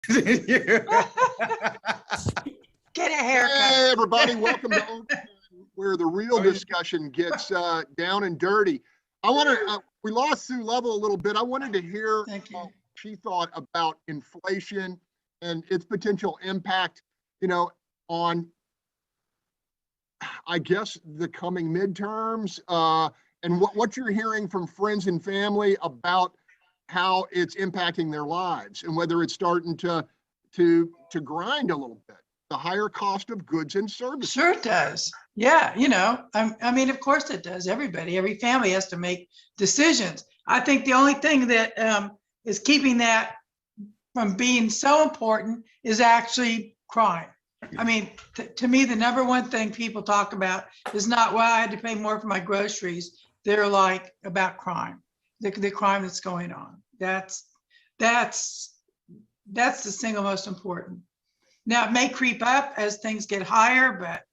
Get a haircut. Hey, everybody, welcome to Overtime, where the real discussion gets down and dirty. We lost Sue Lovell a little bit. I wanted to hear what she thought about inflation and its potential impact, on, I guess, the coming midterms, and what you're hearing from friends and family about how it's impacting their lives and whether it's starting to grind a little bit. The higher cost of goods and services. Sure it does. Yeah, I mean, of course it does. Every family has to make decisions. I think the only thing that is keeping that from being so important is actually crime. I mean, to me, the number one thing people talk about is not, well, I had to pay more for my groceries. They're like about crime, the crime that's going on. That's the single most important. Now it may creep up as things get higher, but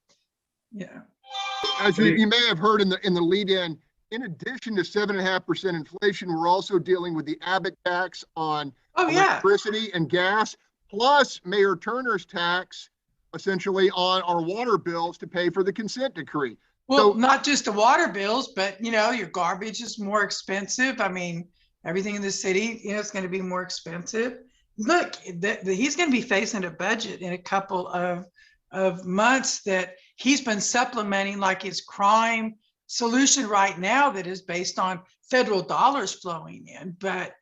as you may have heard in the lead-in, in addition to 7.5% inflation, we're also dealing with the Abbott tax on electricity and gas, plus Mayor Turner's tax, essentially on our water bills to pay for the consent decree. Well, so, not just the water bills, but your garbage is more expensive. I mean, everything in the city, it's going to be more expensive. Look, he's going to be facing a budget in a couple of months that he's been supplementing, like his crime solution right now that is based on federal dollars flowing in, but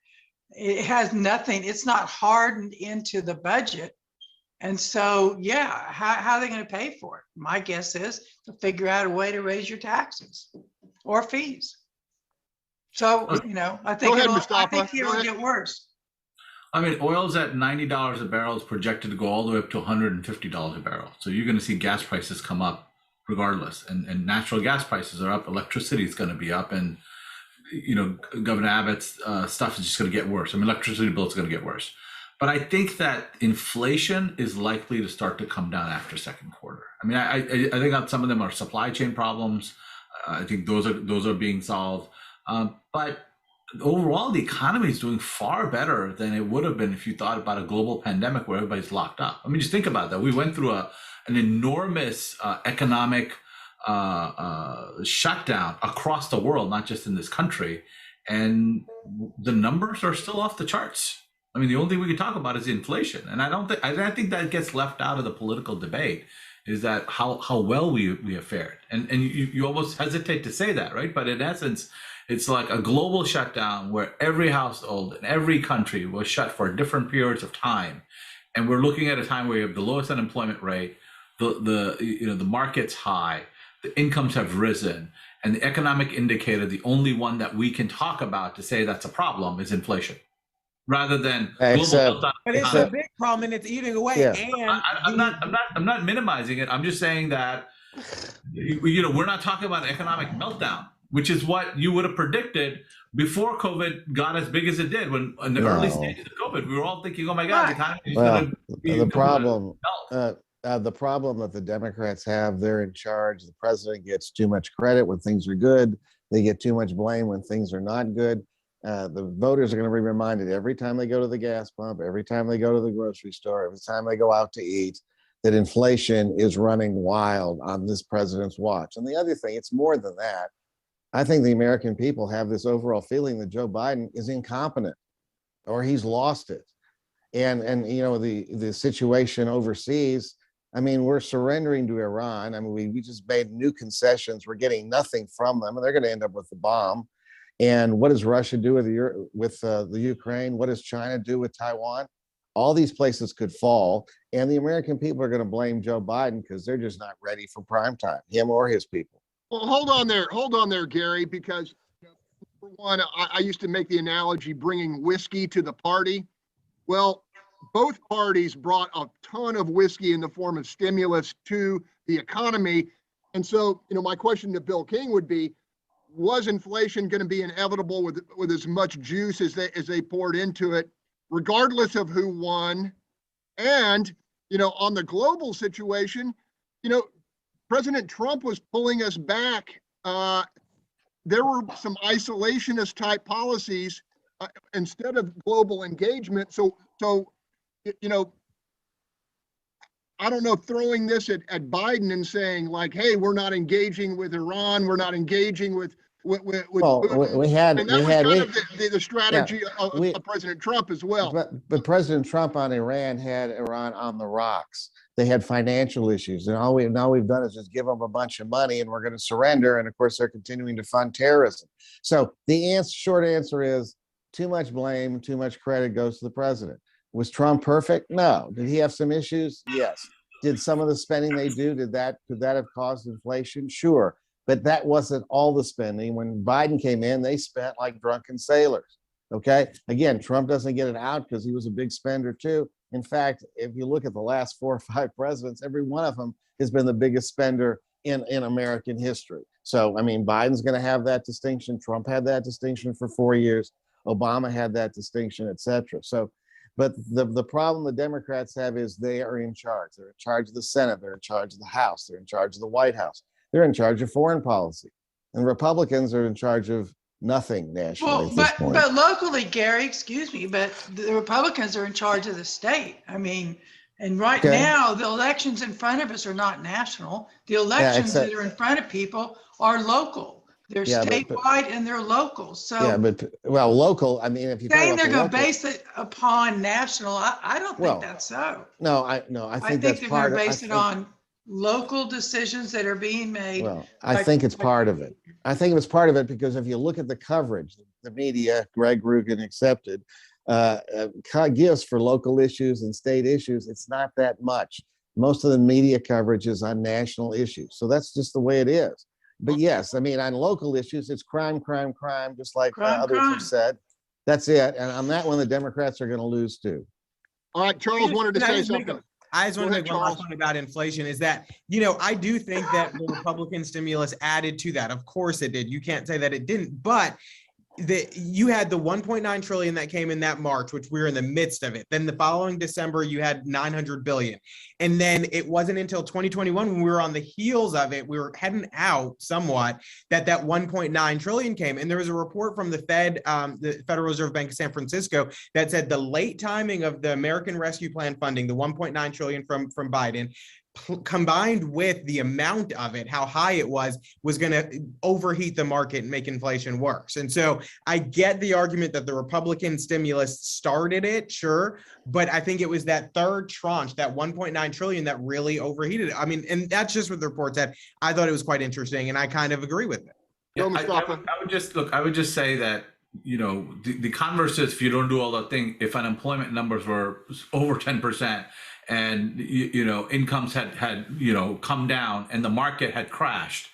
it has nothing. It's not hardened into the budget. And so, how are they going to pay for it? My guess is to figure out a way to raise your taxes or fees. So, I think it'll get worse. I mean, oil's at $90 a barrel. It's projected to go all the way up to $150 a barrel. So you're going to see gas prices come up regardless. And natural gas prices are up. Electricity is going to be up. And, Governor Abbott's stuff is just going to get worse. I mean, electricity bill is going to get worse. But I think that inflation is likely to start to come down after second quarter. I mean, I think that some of them are supply chain problems. I think those are being solved. But overall, the economy is doing far better than it would have been if you thought about a global pandemic where everybody's locked up. I mean, just think about that. We went through an enormous economic shutdown across the world, not just in this country, and the numbers are still off the charts. I mean, the only thing we can talk about is inflation, and I think that gets left out of the political debate. Is that how well we have fared, and you almost hesitate to say that, right? But in essence, it's like a global shutdown where every household in every country was shut for different periods of time. And we're looking at a time where you have the lowest unemployment rate, the market's high, the incomes have risen, and the economic indicator, the only one that we can talk about to say that's a problem is inflation. Rather than but it's a big problem and it's eating away. Yeah. And I'm not minimizing it. I'm just saying that we're not talking about an economic meltdown, which is what you would have predicted before COVID got as big as it did. When in the early stages of COVID, we were all thinking, "Oh my God, the economy is going to be the problem." The problem that the Democrats have, they're in charge. The president gets too much credit when things are good. They get too much blame when things are not good. The voters are going to be reminded every time they go to the gas pump, every time they go to the grocery store, every time they go out to eat, that inflation is running wild on this president's watch. And the other thing, it's more than that. I think the American people have this overall feeling that Joe Biden is incompetent or he's lost it. And the situation overseas, I mean, we're surrendering to Iran. I mean, we just made new concessions. We're getting nothing from them, and they're going to end up with the bomb. And what does Russia do with the Ukraine? What does China do with Taiwan? All these places could fall, and the American people are going to blame Joe Biden because they're just not ready for prime time, him or his people. Well, hold on there, Gary, because for one, I used to make the analogy bringing whiskey to the party. Well, both parties brought a ton of whiskey in the form of stimulus to the economy. And so, my question to Bill King would be, was inflation going to be inevitable with as much juice as they poured into it, regardless of who won? And, on the global situation, President Trump was pulling us back. There were some isolationist type policies instead of global engagement. So you know, I don't know, throwing this at Biden and saying like, hey, we're not engaging with Iran, we're not engaging with Well, Putin. we had, And that was kind of the strategy of President Trump as well. But President Trump on Iran had Iran on the rocks. They had financial issues, and all we've done is just give them a bunch of money, and we're going to surrender. And of course, they're continuing to fund terrorism. So the short answer is too much blame, too much credit goes to the president. Was Trump perfect? No. Did he have some issues? Yes. Did some of the spending they do, could that have caused inflation? Sure. But that wasn't all the spending. When Biden came in, they spent like drunken sailors. Okay. Again, Trump doesn't get it out because he was a big spender too. In fact, if you look at the last 4 or 5 presidents, every one of them has been the biggest spender in American history. So, I mean, Biden's going to have that distinction. Trump had that distinction for 4 years. Obama had that distinction, et cetera. So, but the problem the Democrats have is they are in charge. They're in charge of the Senate. They're in charge of the House. They're in charge of the White House. They're in charge of foreign policy. And Republicans are in charge of nothing nationally at this point. But locally, Gary, excuse me, but the Republicans are in charge of the state. I mean, and right now, the elections in front of us are not national. The elections that are in front of people are local. They're statewide and they're local. So local. I mean, if you saying they're going to base it upon national, I don't think that's so. No, I think that's they're part going to base it on local decisions that are being made. Well, I think it's part of it. I think it was part of it because if you look at the coverage, the media, Greg Groogan accepted, gives for local issues and state issues, it's not that much. Most of the media coverage is on national issues. So that's just the way it is. But yes, I mean, on local issues, it's crime, just like others have said. That's it. And on that one, the Democrats are going to lose too. All right, Charles wanted to say something. I just want to make one last point about inflation is that, I do think that the Republican stimulus added to that. Of course it did. You can't say that it didn't, but you had the 1.9 trillion that came in that March, which we were in the midst of it. Then the following December, you had 900 billion. And then it wasn't until 2021 when we were on the heels of it, we were heading out somewhat, that 1.9 trillion came. And there was a report from the Federal Reserve Bank of San Francisco, that said the late timing of the American Rescue Plan funding, the 1.9 trillion from Biden, combined with the amount of it, how high it was going to overheat the market and make inflation worse. And so I get the argument that the Republican stimulus started it, sure, but I think it was that third tranche, that 1.9 trillion, that really overheated it. I mean, and that's just what the report said. I thought it was quite interesting, and I kind of agree with it. Yeah, I would just say that, the converse is, if you don't do all that thing, if unemployment numbers were over 10%, and incomes had come down and the market had crashed.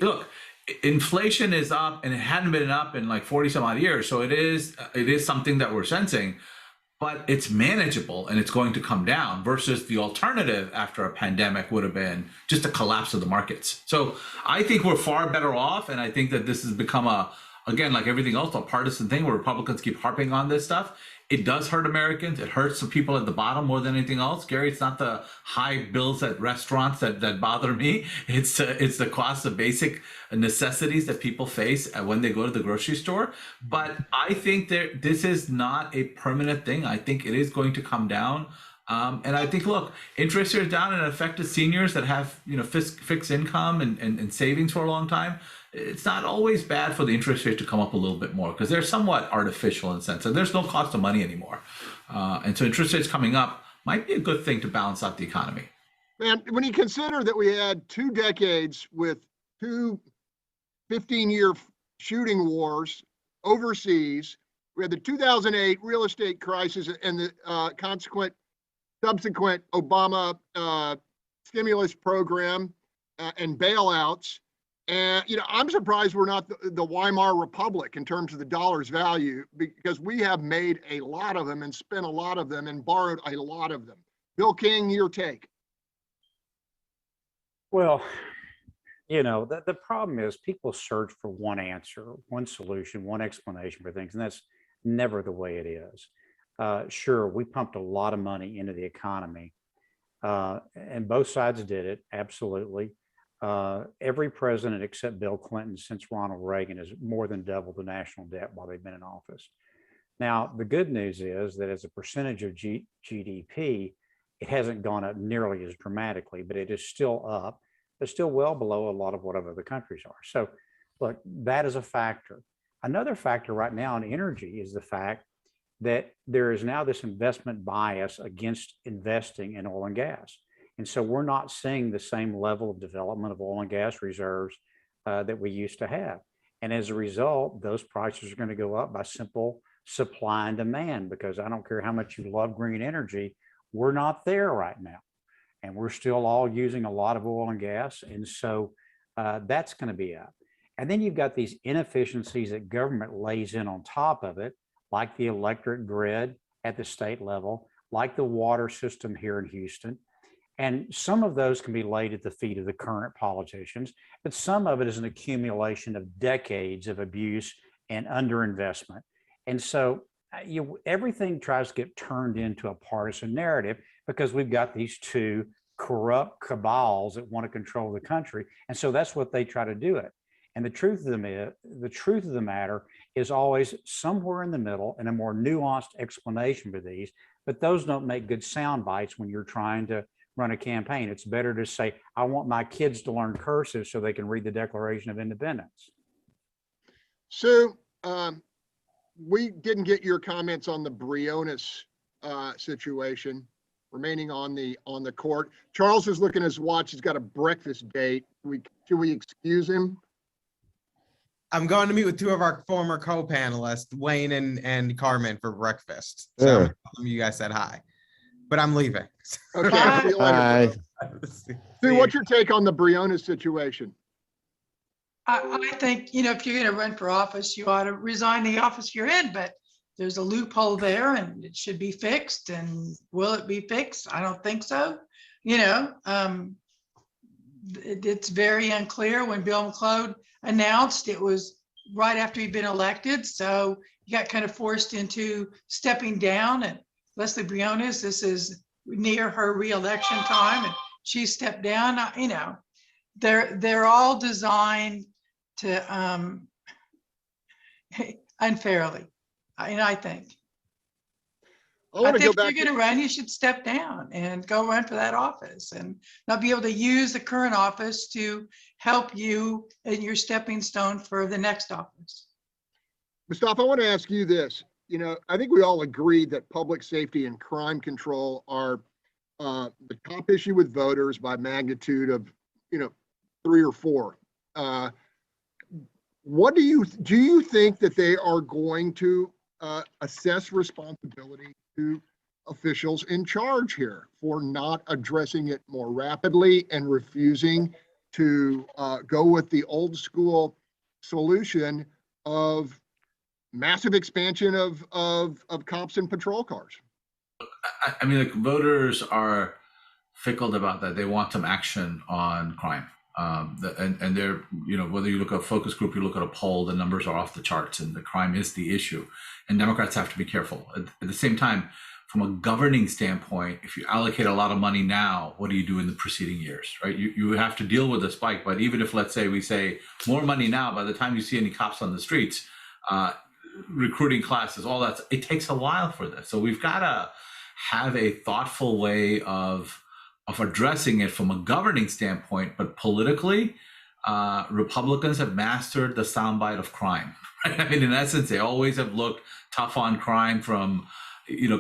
Look, inflation is up, and it hadn't been up in like 40 some odd years. So it is something that we're sensing, but it's manageable and it's going to come down, versus the alternative after a pandemic would have been just a collapse of the markets. So I think we're far better off, and I think that this has become again, like everything else, a partisan thing where Republicans keep harping on this stuff. It does hurt Americans. It hurts the people at the bottom more than anything else. Gary, it's not the high bills at restaurants that bother me. It's the cost of basic necessities that people face when they go to the grocery store. But I think this is not a permanent thing. I think it is going to come down. And I think, look, interest rates down, and it affected seniors that have fixed income and savings for a long time. It's not always bad for the interest rate to come up a little bit more, because they're somewhat artificial in a sense, and there's no cost of money anymore. And so interest rates coming up might be a good thing to balance out the economy. Man, when you consider that we had 2 decades with 2 15-year shooting wars overseas, we had the 2008 real estate crisis and the subsequent Obama stimulus program and bailouts. And, I'm surprised we're not the Weimar Republic in terms of the dollar's value, because we have made a lot of them and spent a lot of them and borrowed a lot of them. Bill King, your take. Well, the problem is people search for one answer, one solution, one explanation for things, and that's never the way it is. Sure, we pumped a lot of money into the economy, and both sides did it, absolutely. Every president except Bill Clinton since Ronald Reagan has more than doubled the national debt while they've been in office. Now, the good news is that as a percentage of GDP, it hasn't gone up nearly as dramatically, but it is still up. It's still well below a lot of what other countries are. So, look, that is a factor. Another factor right now in energy is the fact that there is now this investment bias against investing in oil and gas. And so we're not seeing the same level of development of oil and gas reserves that we used to have. And as a result, those prices are going to go up by simple supply and demand, because I don't care how much you love green energy, we're not there right now. And we're still all using a lot of oil and gas. And so that's going to be up. And then you've got these inefficiencies that government lays in on top of it, like the electric grid at the state level, like the water system here in Houston. And some of those can be laid at the feet of the current politicians, but some of it is an accumulation of decades of abuse and underinvestment. And so everything tries to get turned into a partisan narrative because we've got these two corrupt cabals that want to control the country. And so that's what they try to do it. And the truth of the matter is always somewhere in the middle and a more nuanced explanation for these, but those don't make good sound bites when you're trying to run a campaign. It's better to say, I want my kids to learn cursive so they can read the Declaration of Independence. Sue, we didn't get your comments on the Briones situation remaining on the court. Charles is looking at his watch. He's got a breakfast date. Should we excuse him? I'm going to meet with two of our former co-panelists, Blain and Carmen, for breakfast. So you guys said hi, but I'm leaving. Okay. See you later. Sue, what's your take on the Briones situation? I think, if you're going to run for office, you ought to resign the office you're in, but there's a loophole there and it should be fixed. And will it be fixed? I don't think so. It's very unclear. When Bill McClode announced, it was right after he'd been elected. So he got kind of forced into stepping down. And Leslie Briones, this is near her re-election time, and she stepped down. They're all designed to unfairly. I think. If you're going to run, you should step down and go run for that office and not be able to use the current office to help you in your stepping stone for the next office. Mustafa, I want to ask you this. I think we all agree that public safety and crime control are the top issue with voters by magnitude of, 3 or 4. What do you think that they are going to assess responsibility to officials in charge here for not addressing it more rapidly and refusing to go with the old school solution of massive expansion of cops and patrol cars? I mean, voters are fickle about that. They want some action on crime. And they're, whether you look at a focus group, you look at a poll, the numbers are off the charts and the crime is the issue. And Democrats have to be careful. At the same time, from a governing standpoint, if you allocate a lot of money now, what do you do in the preceding years, right? You have to deal with the spike. But even if, let's say, we say more money now, by the time you see any cops on the streets, recruiting classes, all that, it takes a while for this. So we've got to have a thoughtful way of addressing it from a governing standpoint, but politically, Republicans have mastered the soundbite of crime. Right? I mean, in essence, they always have looked tough on crime from,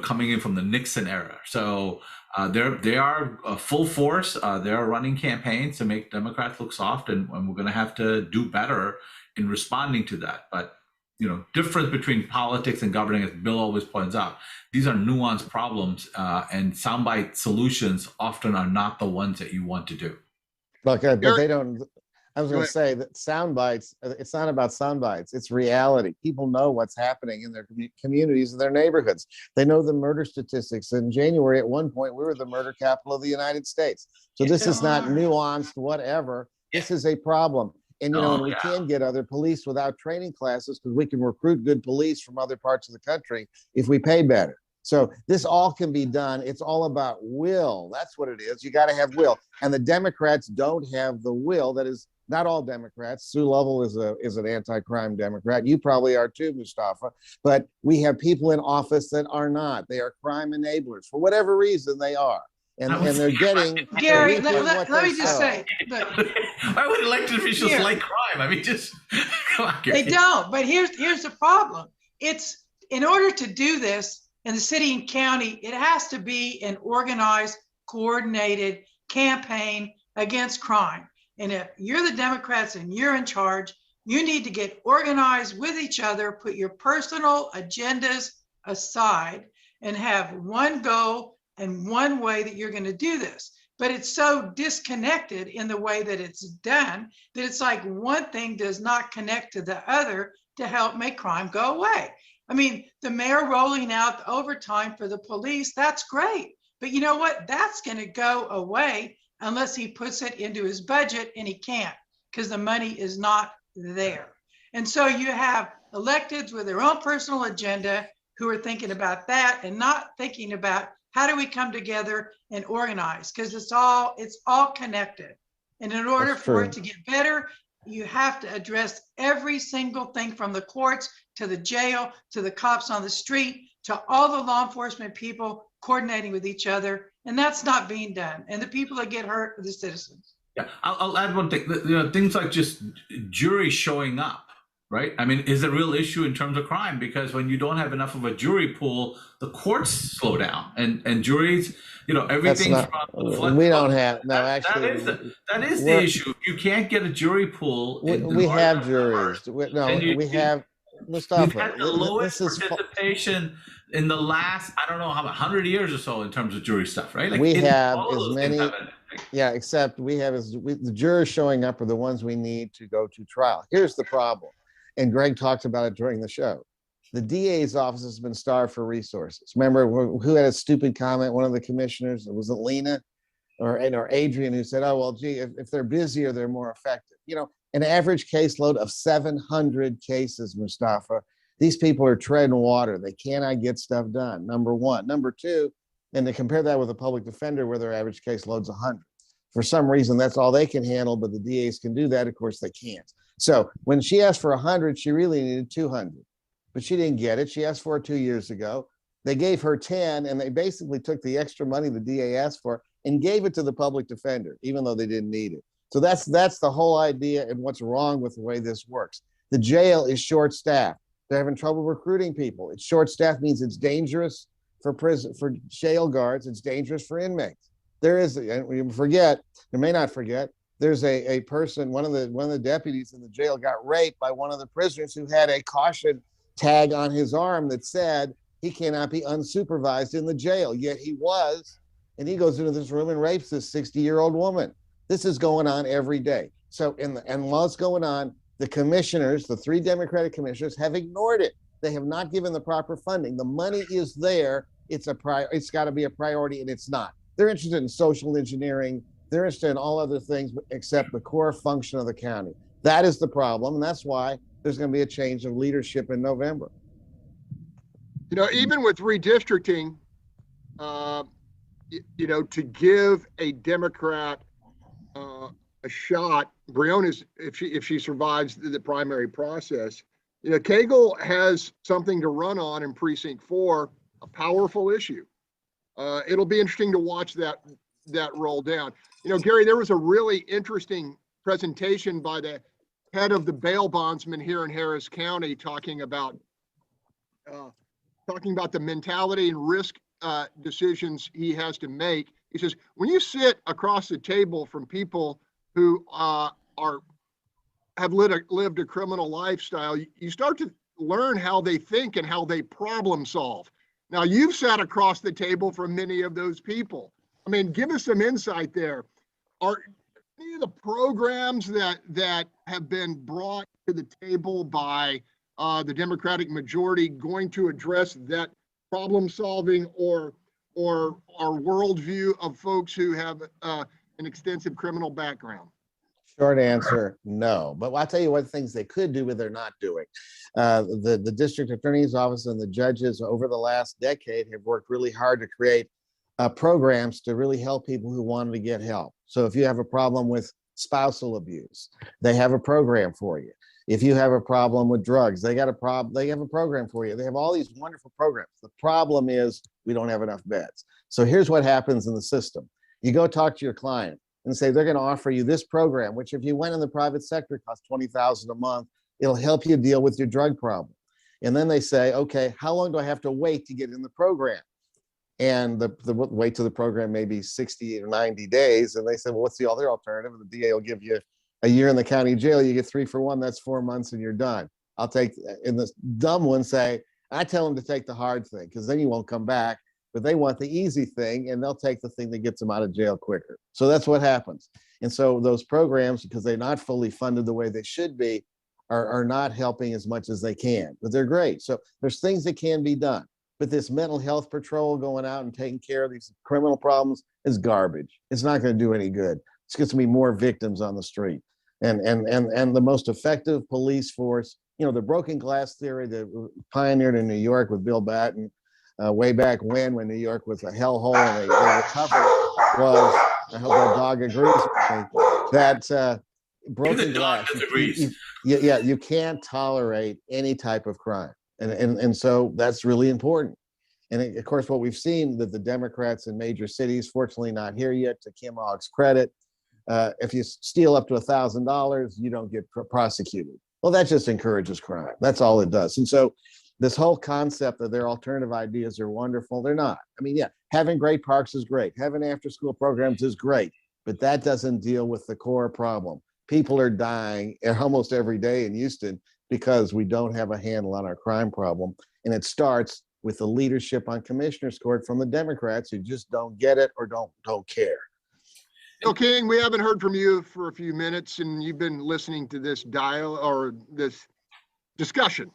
coming in from the Nixon era. So they are full force. They are running campaigns to make Democrats look soft, and we're going to have to do better in responding to that. But difference between politics and governing, as Bill always points out, these are nuanced problems, and soundbite solutions often are not the ones that you want to do. Look, but they don't. I was going to say that sound bites, it's not about sound bites. It's reality. People know what's happening in their communities and their neighborhoods. They know the murder statistics. In January, at one point, we were the murder capital of the United States. So this is not nuanced, whatever. This is a problem. And, and we can get other police without training classes because we can recruit good police from other parts of the country if we pay better. So this all can be done. It's all about will. That's what it is. You got to have will. And the Democrats don't have the will that is Not all Democrats. Sue Lovell is an anti-crime Democrat. You probably are too, Mustafa. But we have people in office that are not. They are crime enablers for whatever reason they are, and they're getting. Gary, they're let me just say, look, why would elected officials Here. like crime? I mean, just come on, Gary. they don't. But here's the problem. It's in order to do this in the city and county, it has to be an organized, coordinated campaign against crime. And if you're the Democrats and you're in charge, you need to get organized with each other, put your personal agendas aside, and have one goal and one way that you're going to do this. But it's so disconnected in the way that it's done that it's like one thing does not connect to the other to help make crime go away. I mean, the mayor rolling out the overtime for the police, that's great. But you know what? That's going to go away unless he puts it into his budget, and he can't because the money is not there. And so you have electeds with their own personal agenda who are thinking about that and not thinking about how do we come together and organize, because it's all connected. And in order for it to get better, you have to address every single thing from the courts to the jail, to the cops on the street, to all the law enforcement people coordinating with each other. And that's not being done. And the people that get hurt are the citizens. Yeah, I'll add one thing. Things like just juries showing up, right? I mean, is a real issue in terms of crime, because when you don't have enough of a jury pool, the courts slow down, and juries, everything from we don't have actually that is the issue. You can't get a jury pool. We have juries. We have Mustafa. We've had the lowest participation in the last, I don't know how 100 years or so in terms of jury stuff, right? Like we have as many. Yeah, except the jurors showing up are the ones we need to go to trial. Here's the problem, and Greg talked about it during the show. The DA's office has been starved for resources. Remember who had a stupid comment? One of the commissioners, was it Lena or Adrian, who said, "Oh well, gee, if they're busier, they're more effective." An average caseload of 700 cases, Mustafa. These people are treading water. They cannot get stuff done. Number one. Number two, and to compare that with a public defender where their average caseload's 100. For some reason, that's all they can handle, but the DAs can do that. Of course, they can't. So when she asked for 100, she really needed 200, but she didn't get it. She asked for it 2 years ago. They gave her 10, and they basically took the extra money the DA asked for and gave it to the public defender, even though they didn't need it. So that's the whole idea and what's wrong with the way this works. The jail is short-staffed. They're having trouble recruiting people. It's short-staffed means it's dangerous for jail guards. It's dangerous for inmates. There is, and you may not forget, there's a person, one of the deputies in the jail got raped by one of the prisoners who had a caution tag on his arm that said he cannot be unsupervised in the jail. Yet he was, and he goes into this room and rapes this 60-year-old woman. This is going on every day. So, and while it's going on, the commissioners, the 3 Democratic commissioners, have ignored it. They have not given the proper funding. The money is there. It's got to be a priority, and it's not. They're interested in social engineering. They're interested in all other things except the core function of the county. That is the problem, and that's why there's going to be a change of leadership in November. Even with redistricting, to give a Democrat a shot, Breonna's, if she survives the primary process, Cagle has something to run on in Precinct 4, a powerful issue. It'll be interesting to watch that roll down. Gary, there was a really interesting presentation by the head of the bail bondsman here in Harris County talking about the mentality and risk decisions he has to make. He says, when you sit across the table from people who have lived a criminal lifestyle, you start to learn how they think and how they problem solve. Now, you've sat across the table from many of those people. I mean, give us some insight there. Are any of the programs that have been brought to the table by the Democratic majority going to address that problem solving or our worldview of folks who have an extensive criminal background? Short answer, no. But I'll tell you what things they could do, but they're not doing. The district attorney's office and the judges over the last decade have worked really hard to create programs to really help people who wanted to get help. So if you have a problem with spousal abuse, they have a program for you. If you have a problem with drugs, they have a program for you. They have all these wonderful programs. The problem is we don't have enough beds. So here's what happens in the system. You go talk to your client and say they're going to offer you this program, which if you went in the private sector costs $20,000 a month. It'll help you deal with your drug problem. And then they say, okay, how long do I have to wait to get in the program? And the wait to the program may be 60 or 90 days. And they say, well, what's the other alternative? And the DA will give you a year in the county jail. You get 3 for 1, that's 4 months and you're done. I'll take, and the dumb ones say, I tell them to take the hard thing because then you won't come back. But they want the easy thing and they'll take the thing that gets them out of jail quicker. So that's what happens. And so those programs, because they're not fully funded the way they should be, are not helping as much as they can, but they're great. So there's things that can be done. But this mental health patrol going out and taking care of these criminal problems is garbage. It's not going to do any good. It's going to be more victims on the street. And the most effective police force, you know, the broken glass theory that was pioneered in New York with Bill Batten way back when New York was a hellhole and they recovered was, I hope that dog agrees with me, that broken glass, you can't tolerate any type of crime. And so that's really important. And of course, what we've seen that the Democrats in major cities, fortunately not here yet, to Kim Ogg's credit, if you steal up to $1,000, you don't get prosecuted. Well, that just encourages crime. That's all it does. And so this whole concept that their alternative ideas are wonderful, they're not. I mean, yeah, having great parks is great. Having after-school programs is great, but that doesn't deal with the core problem. People are dying almost every day in Houston because we don't have a handle on our crime problem. And it starts with the leadership on Commissioner's Court from the Democrats who just don't get it or don't care. So King, we haven't heard from you for a few minutes and you've been listening to this this discussion,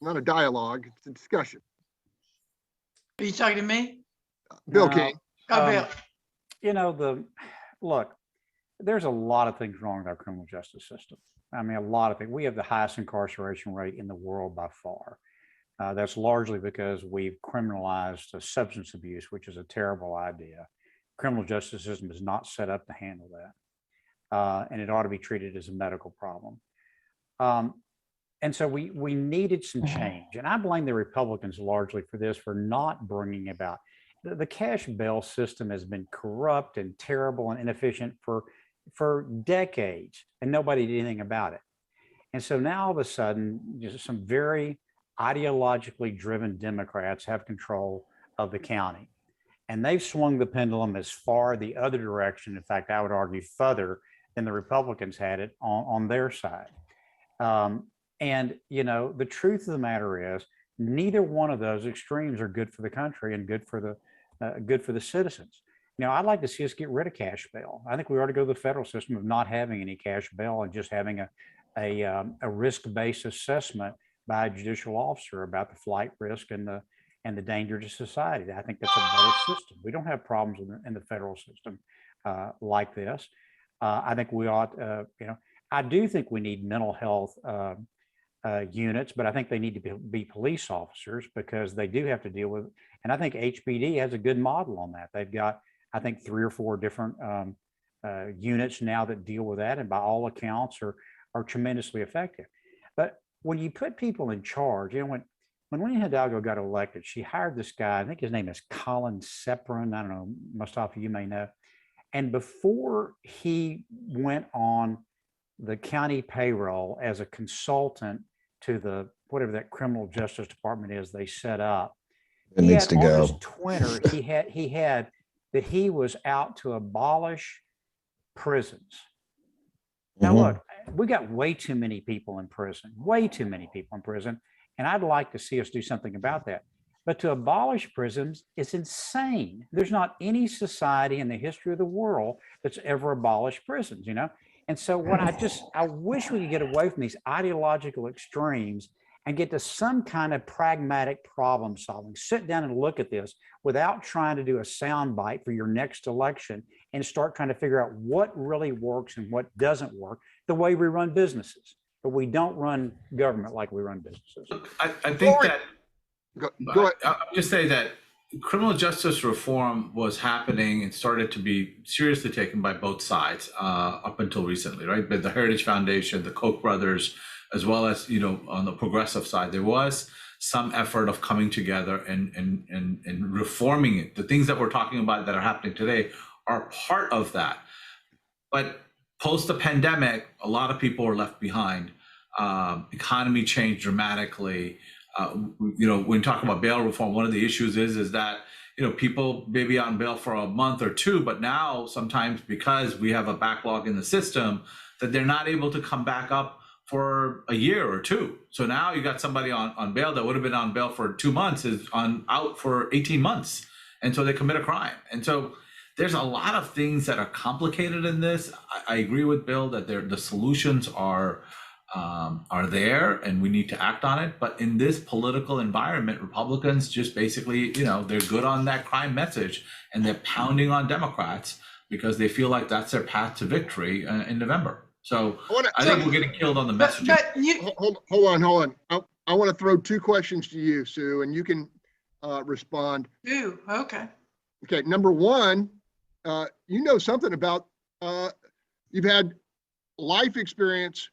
not a dialogue, it's a discussion. Are you talking to me? Bill No, King. Oh, Bill. You know, look, there's a lot of things wrong with our criminal justice system. I mean, a lot of things. We have the highest incarceration rate in the world by far. That's largely because we've criminalized substance abuse, which is a terrible idea. Criminal justice system is not set up to handle that. And it ought to be treated as a medical problem. And so we needed some change. And I blame the Republicans largely for this, for not bringing about. The cash bail system has been corrupt and terrible and inefficient for decades, and nobody did anything about it. And so now all of a sudden, just some very ideologically driven Democrats have control of the county. And they've swung the pendulum as far the other direction. In fact, I would argue further than the Republicans had it on their side. And, you know, the truth of the matter is neither one of those extremes are good for the country and good for the citizens. Now, I'd like to see us get rid of cash bail. I think we ought to go to the federal system of not having any cash bail and just having a risk-based assessment by a judicial officer about the flight risk and the danger to society. I think that's a better system. We don't have problems in the federal system like this. I think we ought, you know, I do think we need mental health units, but I think they need to be police officers because they do have to deal with, and I think HPD has a good model on that. They've got, I think, 3 or 4 different units now that deal with that, and by all accounts are tremendously effective. But when you put people in charge, you know, when Lena Hidalgo got elected, she hired this guy, I think his name is Colin Seprin, I don't know, Mustafa, you may know. And before he went on the county payroll as a consultant to the, whatever that criminal justice department is they set up, It needs to go. On his Twitter, he had that he was out to abolish prisons. Now, look, we got way too many people in prison, and I'd like to see us do something about that. But to abolish prisons is insane. There's not any society in the history of the world that's ever abolished prisons, you know? And so what I wish we could get away from these ideological extremes and get to some kind of pragmatic problem solving. Sit down and look at this without trying to do a soundbite for your next election and start trying to figure out what really works and what doesn't work the way we run businesses. But we don't run government like we run businesses. I think that, Go ahead. I'll just say that criminal justice reform was happening and started to be seriously taken by both sides up until recently, right? But the Heritage Foundation, the Koch brothers, as well as, you know, on the progressive side, there was some effort of coming together and reforming it. The things that we're talking about that are happening today are part of that. But post the pandemic, a lot of people were left behind. Economy changed dramatically. You know, when talking about bail reform, one of the issues is that, you know, people may be on bail for a month or two, but now sometimes because we have a backlog in the system, that they're not able to come back up for a year or two. So now you got somebody on bail that would have been on bail for 2 months is out for 18 months. And so they commit a crime. And so there's a lot of things that are complicated in this. I agree with Bill that the solutions are there and we need to act on it. But in this political environment, Republicans just basically, you know, they're good on that crime message and they're pounding on Democrats because they feel like that's their path to victory in November. So I think we're getting killed on the messaging. Hold on. I want to throw 2 questions to you, Sue, and you can respond. Okay. Okay, number 1, you know something about, you've had life experience,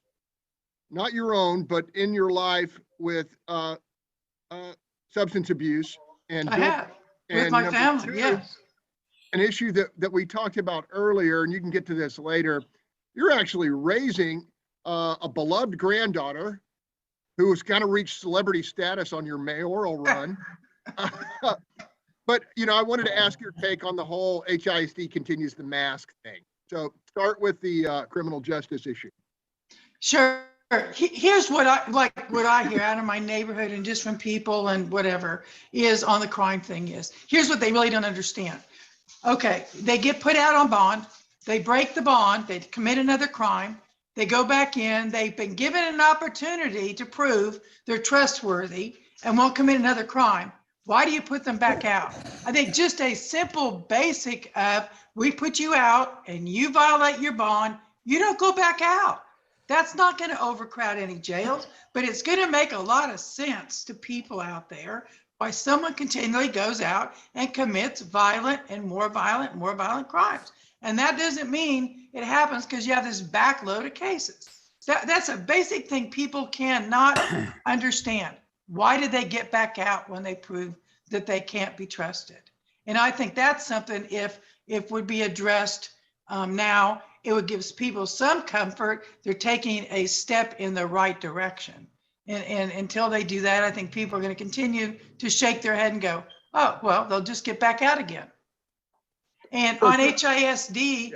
not your own, but in your life with substance abuse. And I have, with my family, 2, yes. an issue that we talked about earlier, and you can get to this later. You're actually raising a beloved granddaughter who has kind of reached celebrity status on your mayoral run. But, you know, I wanted to ask your take on the whole HISD continues the mask thing. So start with the criminal justice issue. Sure. Here's what I hear out of my neighborhood and just from people and whatever is on the crime thing is, here's what they really don't understand. Okay, they get put out on bond, they break the bond, they commit another crime, they go back in, they've been given an opportunity to prove they're trustworthy and won't commit another crime. Why do you put them back out? I think just a simple basic of, we put you out and you violate your bond, you don't go back out. That's not going to overcrowd any jails, but it's going to make a lot of sense to people out there why someone continually goes out and commits violent and more violent crimes. And that doesn't mean it happens because you have this backload of cases. That's a basic thing people cannot understand. Why did they get back out when they prove that they can't be trusted? And I think that's something if would be addressed now, it would give people some comfort. They're taking a step in the right direction. And until they do that, I think people are going to continue to shake their head and go, oh, well, they'll just get back out again. And on HISD,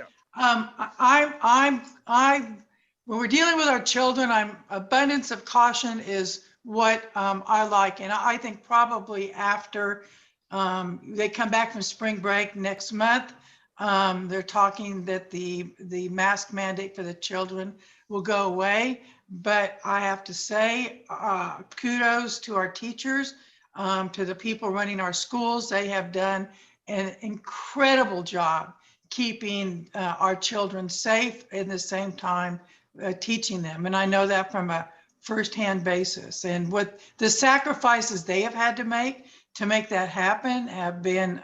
when we're dealing with our children, abundance of caution is what I like. And I think probably after they come back from spring break next month, they're talking that the mask mandate for the children will go away. But I have to say, kudos to our teachers, to the people running our schools. They have done an incredible job keeping our children safe at the same time teaching them. And I know that from a firsthand basis. And what the sacrifices they have had to make that happen have been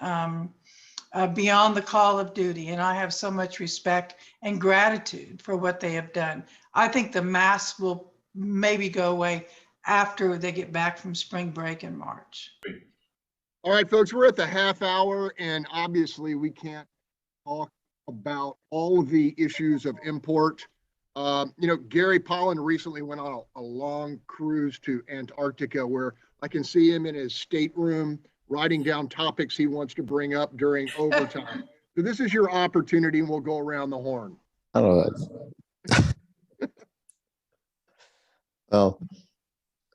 beyond the call of duty. And I have so much respect and gratitude for what they have done. I think the masks will maybe go away after they get back from spring break in March. All right, folks, we're at the half hour, and obviously we can't talk about all of the issues of import. You know, Gary Polland recently went on a long cruise to Antarctica where I can see him in his stateroom writing down topics he wants to bring up during overtime. So this is your opportunity, and we'll go around the horn. I don't know. Oh,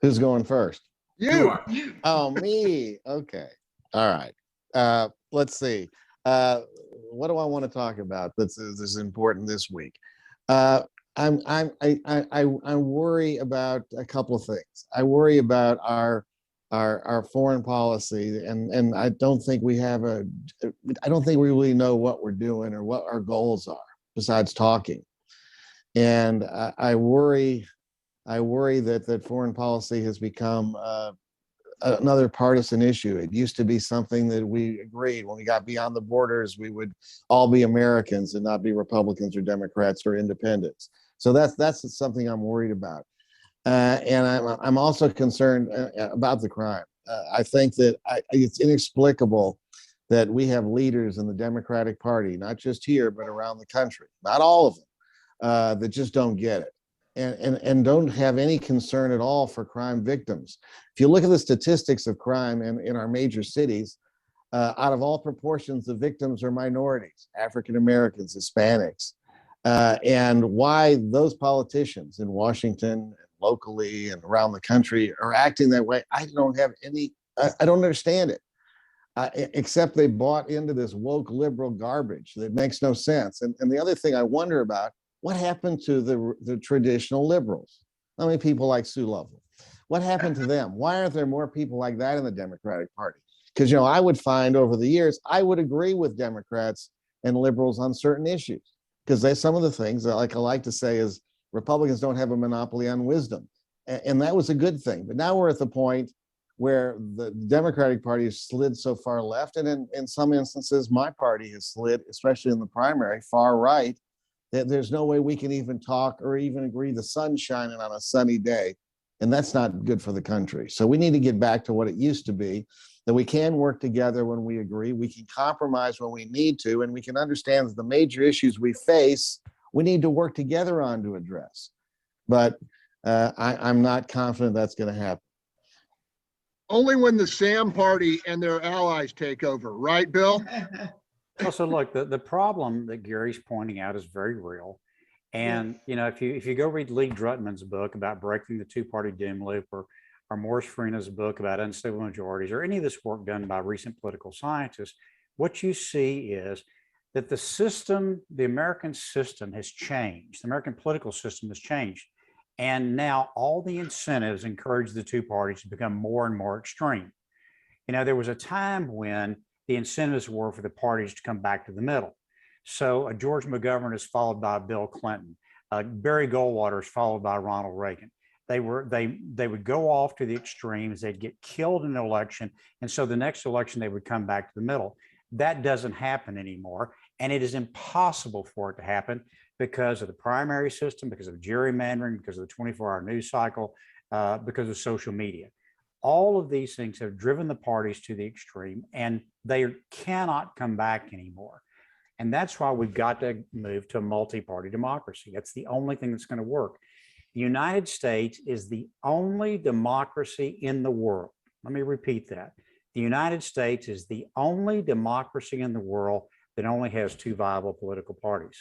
who's going first? You. Oh, me. Okay. All right. Let's see. What do I want to talk about this is important this week? I worry about a couple of things. I worry about our foreign policy, and I don't think we really know what we're doing or what our goals are besides talking. And I worry that foreign policy has become another partisan issue. It used to be something that we agreed when we got beyond the borders, we would all be Americans and not be Republicans or Democrats or independents. So that's something I'm worried about. And I'm also concerned about the crime. I think that it's inexplicable that we have leaders in the Democratic Party, not just here, but around the country, not all of them, that just don't get it and don't have any concern at all for crime victims. If you look at the statistics of crime in our major cities, out of all proportions, the victims are minorities, African Americans, Hispanics, and why those politicians in Washington, locally and around the country are acting that way, I don't understand it. Except they bought into this woke liberal garbage that makes no sense. And the other thing I wonder about, what happened to the traditional liberals? I mean, people like Sue Lovell. What happened to them? Why aren't there more people like that in the Democratic Party? Because, I would find over the years, I would agree with Democrats and liberals on certain issues. Because some of the things that I like to say is Republicans don't have a monopoly on wisdom. And that was a good thing. But now we're at the point where the Democratic Party has slid so far left. And in some instances, my party has slid, especially in the primary, far right, that there's no way we can even talk or even agree the sun's shining on a sunny day. And that's not good for the country. So we need to get back to what it used to be, that we can work together when we agree, we can compromise when we need to, and we can understand that the major issues we face, we need to work together on to address. But I'm not confident that's going to happen. Only when the Sam party and their allies take over, right, Bill? Also, look, the problem that Gary's pointing out is very real. And, if you go read Lee Drutman's book about breaking the two-party doom loop, or Morris Farina's book about unstable majorities, or any of this work done by recent political scientists, what you see is that the American system has changed. The American political system has changed. And now all the incentives encourage the two parties to become more and more extreme. There was a time when the incentives were for the parties to come back to the middle. So George McGovern is followed by Bill Clinton. Barry Goldwater is followed by Ronald Reagan. They would go off to the extremes. They'd get killed in an election. And so the next election, they would come back to the middle. That doesn't happen anymore. And it is impossible for it to happen because of the primary system, because of gerrymandering, because of the 24-hour news cycle, because of social media. All of these things have driven the parties to the extreme, and they cannot come back anymore. And that's why we've got to move to a multi-party democracy. That's the only thing that's going to work. The United States is the only democracy in the world. Let me repeat that. The United States is the only democracy in the world that only has two viable political parties.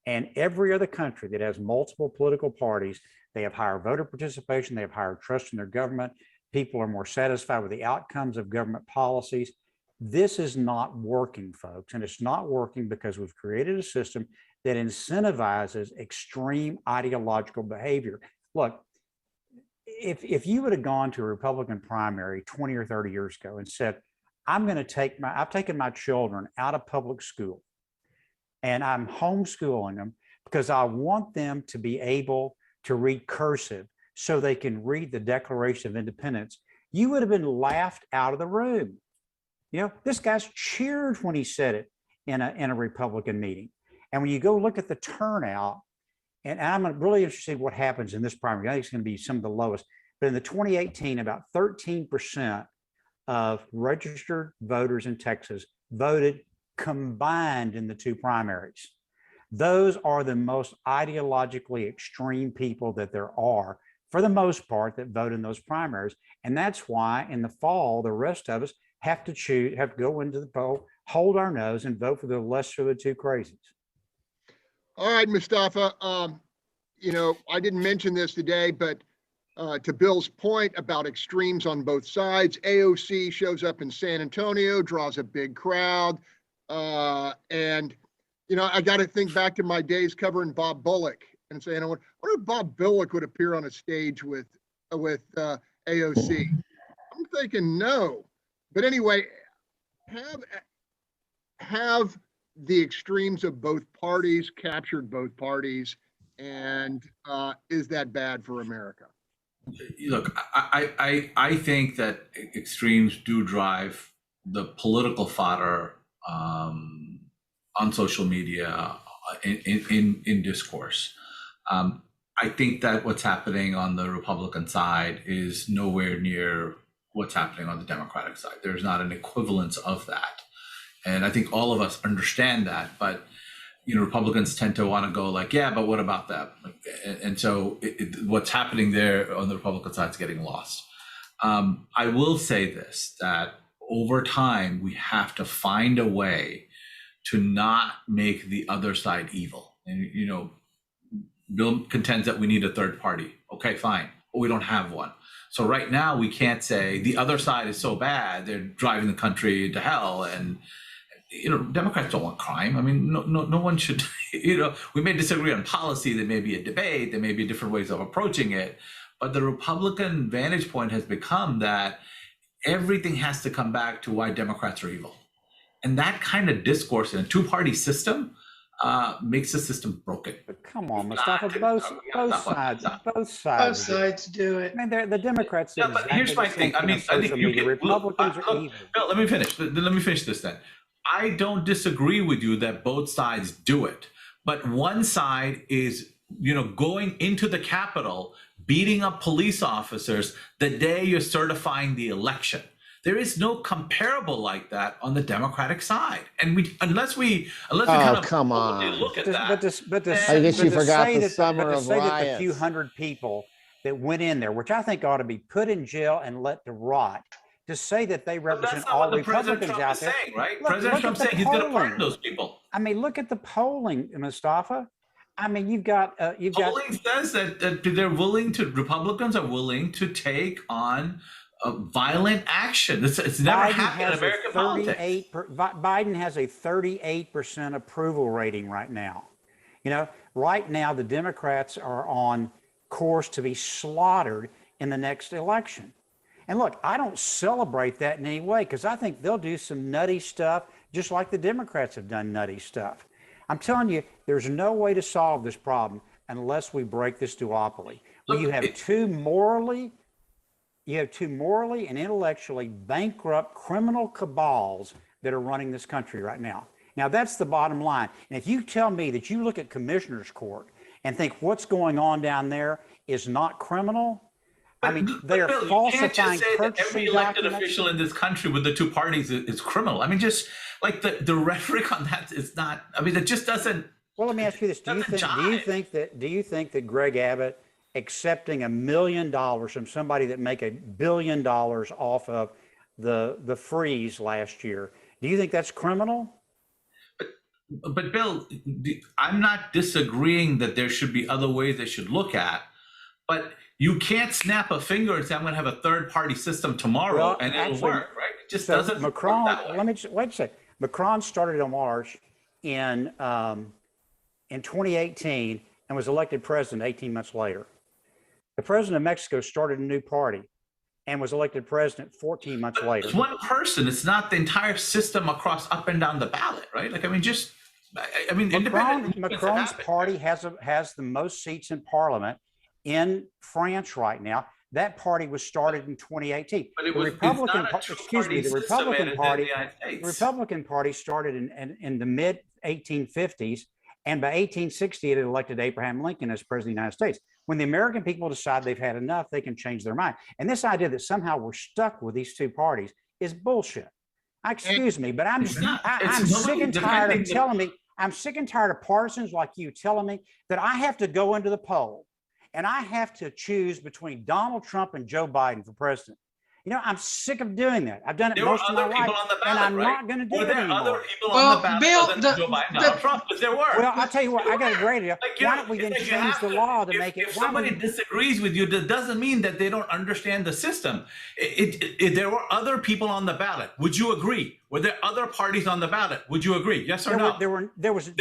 And every other country that has multiple political parties, they have higher voter participation, they have higher trust in their government, people are more satisfied with the outcomes of government policies. This is not working, folks, and it's not working because we've created a system that incentivizes extreme ideological behavior. Look, if you would have gone to a Republican primary 20 or 30 years ago and said, I've taken my children out of public school and I'm homeschooling them because I want them to be able to read cursive so they can read the Declaration of Independence, you would have been laughed out of the room. This guy's cheered when he said it in a Republican meeting. And when you go look at the turnout, and I'm really interested in what happens in this primary. I think it's going to be some of the lowest. But in the 2018, about 13% of registered voters in Texas voted combined in the two primaries. Those are the most ideologically extreme people that there are, for the most part, that vote in those primaries. And that's why in the fall, the rest of us have to go into the poll, hold our nose, and vote for the lesser of the two crazies. All right, Mustafa. I didn't mention this today, but to Bill's point about extremes on both sides, AOC shows up in San Antonio, draws a big crowd. And I got to think back to my days covering Bob Bullock and saying, I wonder if Bob Bullock would appear on a stage with AOC. I'm thinking no. But anyway, have the extremes of both parties captured both parties, and is that bad for America? Look, I think that extremes do drive the political fodder on social media in discourse. I think that what's happening on the Republican side is nowhere near what's happening on the Democratic side. There's not an equivalence of that. And I think all of us understand that, but Republicans tend to want to go like, yeah, but what about them? And so what's happening there on the Republican side is getting lost. I will say this, that over time, we have to find a way to not make the other side evil. And, Bill contends that we need a third party. Okay, fine, but we don't have one. So right now we can't say the other side is so bad, they're driving the country to hell. And, Democrats don't want crime. I mean, no one should, we may disagree on policy. There may be a debate. There may be different ways of approaching it. But the Republican vantage point has become that everything has to come back to why Democrats are evil. And that kind of discourse in a two-party system makes the system broken. But come on, Mustafa, both sides do it. I mean, the Democrats. Yeah, but here's my thing. I think you can, Republicans are evil. Bill, let me finish. Let me finish this then. I don't disagree with you that both sides do it, but one side is, going into the Capitol, beating up police officers the day you're certifying the election. There is no comparable like that on the Democratic side, and unless we kind of come on. Look at that. I guess you forgot the summer of riots. That the few hundred people that went in there, which I think ought to be put in jail and let to rot, to say that they represent all Republicans out there. Saying, right? President Trump saying he's going to pardon those people. I mean, look at the polling, Mustafa. I mean, you've got polling says that they're willing to. Republicans are willing to take on violent action. It's never happened in American politics. Biden has a 38% approval rating right now. Right now the Democrats are on course to be slaughtered in the next election. And look, I don't celebrate that in any way because I think they'll do some nutty stuff just like the Democrats have done nutty stuff. I'm telling you, there's no way to solve this problem unless we break this duopoly. Where you have two morally and intellectually bankrupt criminal cabals that are running this country right now. Now, that's the bottom line. And if you tell me that you look at Commissioner's Court and think what's going on down there is not criminal, I mean, they are falsifying purchasing every elected official in this country with the two parties is criminal. I mean, just like the rhetoric on that is not. I mean, it just doesn't. Well, let me ask you this: Do you think that Greg Abbott accepting $1 million from somebody that make $1 billion off of the freeze last year, do you think that's criminal? But Bill, I'm not disagreeing that there should be other ways they should look at, but you can't snap a finger and say, I'm going to have a third-party system tomorrow and it'll work, right? It just doesn't work that way. Let me just, wait a second. Macron started a march in 2018 and was elected president 18 months later. The president of Mexico started a new party and was elected president 14 months later. It's one person. It's not the entire system across up and down the ballot, right? Like, I mean, Macron's party has the most seats in parliament in France right now. That party was started in 2018. But the Republican Party started in the mid 1850s, and by 1860 it had elected Abraham Lincoln as president of the United States. When the American people decide they've had enough, they can change their mind. And this idea that somehow we're stuck with these two parties is bullshit. Excuse me, but I'm sick and tired of telling me. I'm sick and tired of partisans like you telling me that I have to go into the poll and I have to choose between Donald Trump and Joe Biden for president. I'm sick of doing that. I've done it most of my life, and I'm not going to do it anymore. Were there other people on the ballot other than Joe Biden and Donald Trump? Because there were. Well, I'll tell you what, I got a great idea. Why don't we then change the law to make it? If somebody disagrees with you, that doesn't mean that they don't understand the system. There were other people on the ballot. Would you agree? Were there other parties on the ballot? Would you agree? Yes or no? There was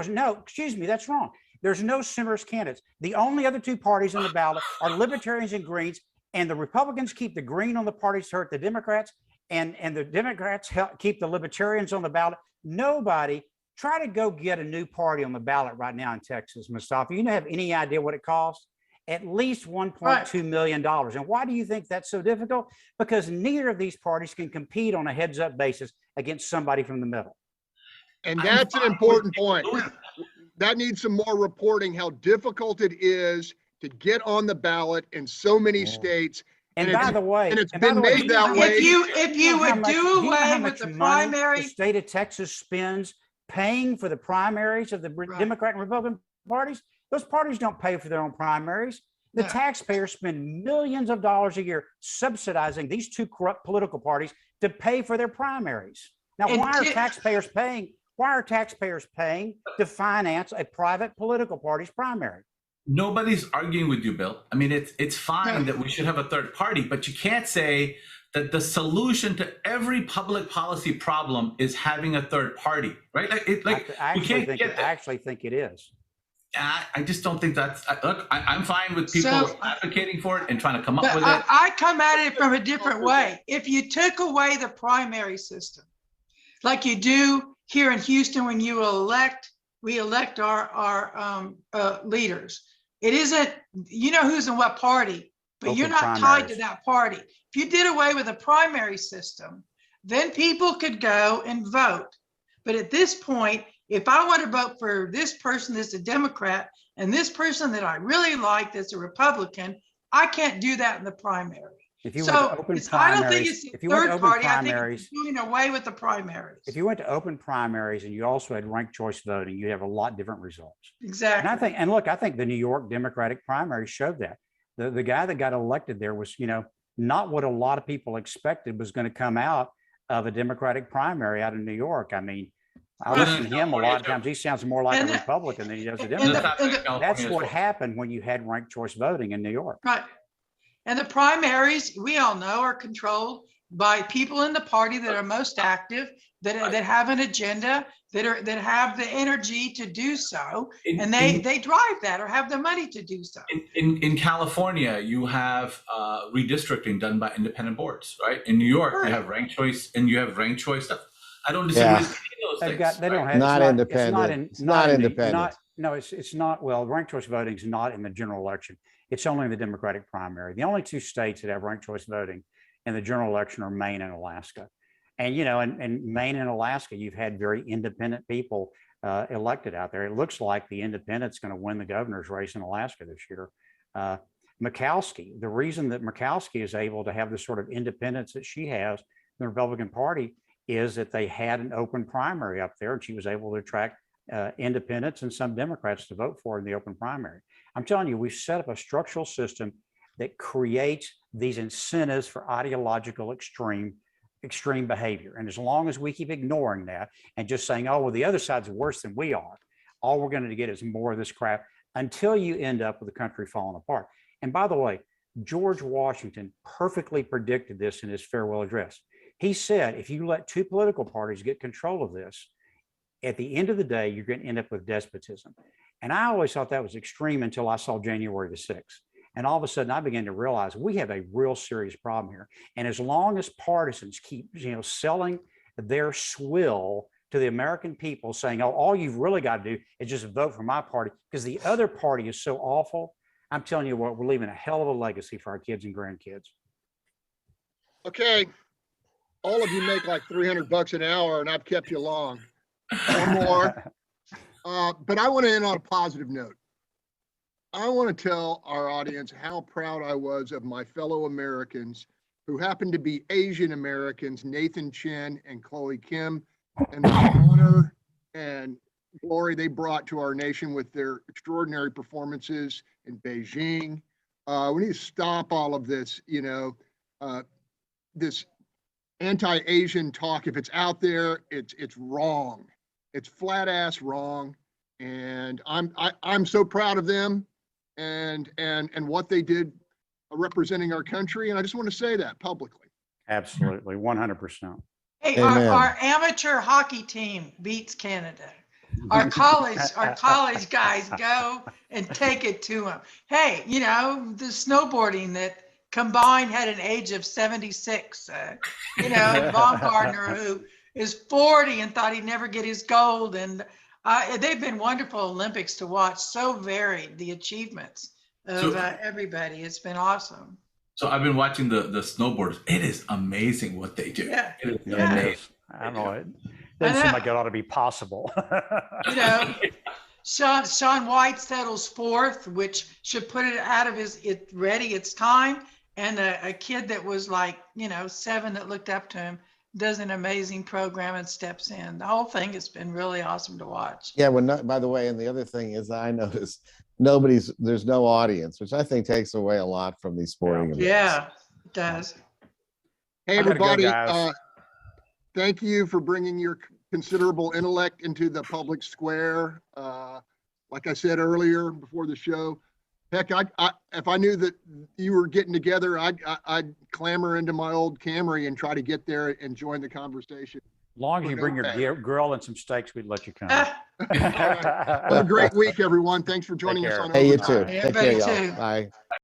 no. Excuse me, that's wrong. There's no centrist candidates. The only other two parties on the ballot are Libertarians and Greens. And the Republicans keep the green on the parties to hurt the Democrats, and the Democrats keep the Libertarians on the ballot. Nobody try to go get a new party on the ballot right now in Texas, Mustafa. You don't have any idea what it costs. at least $1.2 million. And why do you think that's so difficult? Because neither of these parties can compete on a heads-up basis against somebody from the middle. And that's an important point. That needs some more reporting, how difficult it is to get on the ballot in so many states. And by the way, and it's been made that way. If you would do away with the primary, the state of Texas spends paying for the primaries of the Democrat and Republican parties, those parties don't pay for their own primaries. The taxpayers spend millions of dollars a year subsidizing these two corrupt political parties to pay for their primaries. Now, why are taxpayers paying? Why are taxpayers paying to finance a private political party's primary? Nobody's arguing with you, Bill. I mean, it's fine that we should have a third party, but you can't say that the solution to every public policy problem is having a third party, right? I actually think it is. I just don't think that's, look, I'm fine with people advocating for it and trying to come up with it. I come at it from a different way. If you took away the primary system, like you do here in Houston when we elect our leaders, it isn't, you know who's in what party, but you're not tied to that party. If you did away with a primary system, then people could go and vote. But at this point, if I want to vote for this person that's a Democrat and this person that I really like that's a Republican, I can't do that in the primary. If you went to open primaries, I don't think it's the third party. I think it's doing away with the primaries. If you went to open primaries and you also had ranked choice voting, you'd have a lot different results. Exactly. And I think the New York Democratic primary showed that. The guy that got elected there was, not what a lot of people expected was going to come out of a Democratic primary out of New York. I mean, I listen to him a lot of times. He sounds more like a Republican than he does a Democrat. That's what happened when you had ranked choice voting in New York. Right. And the primaries, we all know, are controlled by people in the party that are most active, that have an agenda, that have the energy to do so, and they drive that or have the money to do so. In California, you have redistricting done by independent boards, right? In New York, you have ranked choice, and you have ranked choice stuff. I don't disagree with those things. They don't have not independent. It's not independent. No, it's not. Well, ranked choice voting is not in the general election. It's only in the Democratic primary. The only two states that have ranked choice voting in the general election are Maine and Alaska. And, in Maine and Alaska, you've had very independent people elected out there. It looks like the independent's going to win the governor's race in Alaska this year. Murkowski, the reason that Murkowski is able to have the sort of independence that she has in the Republican Party is that they had an open primary up there, and she was able to attract independents and some Democrats to vote for in the open primary. I'm telling you, we've set up a structural system that creates these incentives for ideological extreme behavior. And as long as we keep ignoring that and just saying, oh, well, the other side's worse than we are, all we're going to get is more of this crap until you end up with the country falling apart. And by the way, George Washington perfectly predicted this in his farewell address. He said, if you let two political parties get control of this, at the end of the day, you're going to end up with despotism. And I always thought that was extreme until I saw January the 6th. And all of a sudden, I began to realize we have a real serious problem here. And as long as partisans keep, selling their swill to the American people, saying, oh, all you've really got to do is just vote for my party because the other party is so awful, I'm telling you what, we're leaving a hell of a legacy for our kids and grandkids. Okay. All of you make like $300 an hour, and I've kept you long. One more. But I want to end on a positive note. I want to tell our audience how proud I was of my fellow Americans who happen to be Asian Americans, Nathan Chen and Chloe Kim, and the honor and glory they brought to our nation with their extraordinary performances in Beijing. We need to stop all of this, this anti-Asian talk. If it's out there, it's wrong. It's flat ass wrong. And I'm so proud of them and what they did representing our country. And I just want to say that publicly. Absolutely. 100%. Hey, our amateur hockey team beats Canada. Our college guys go and take it to them. Hey, the snowboarding that combined had an age of 76. Baumgartner, who is 40 and thought he'd never get his gold. And they've been wonderful Olympics to watch. So varied, the achievements of everybody. It's been awesome. So I've been watching the snowboarders. It is amazing what they do. Yeah. It is Yeah. amazing. I know it doesn't seem like it ought to be possible. You know, Sean White settles fourth, which should put it out of its time. And a kid that was like, 7 that looked up to him does an amazing program and steps in. The whole thing has been really awesome to watch. Yeah, by the way, and the other thing is I noticed there's no audience, which I think takes away a lot from these sporting events. Yeah, it does. Hey, I gotta go, everybody, guys. thank you for bringing your considerable intellect into the public square. Like I said earlier before the show, heck, if I knew that you were getting together, I'd clamber into my old Camry and try to get there and join the conversation. As long as you bring Okay. your grill and some steaks, we'd let you come. Well, a great week, everyone. Thanks for joining us care. on Hey, you Overtime. too. Hey, Take care, everybody y'all. too. Bye.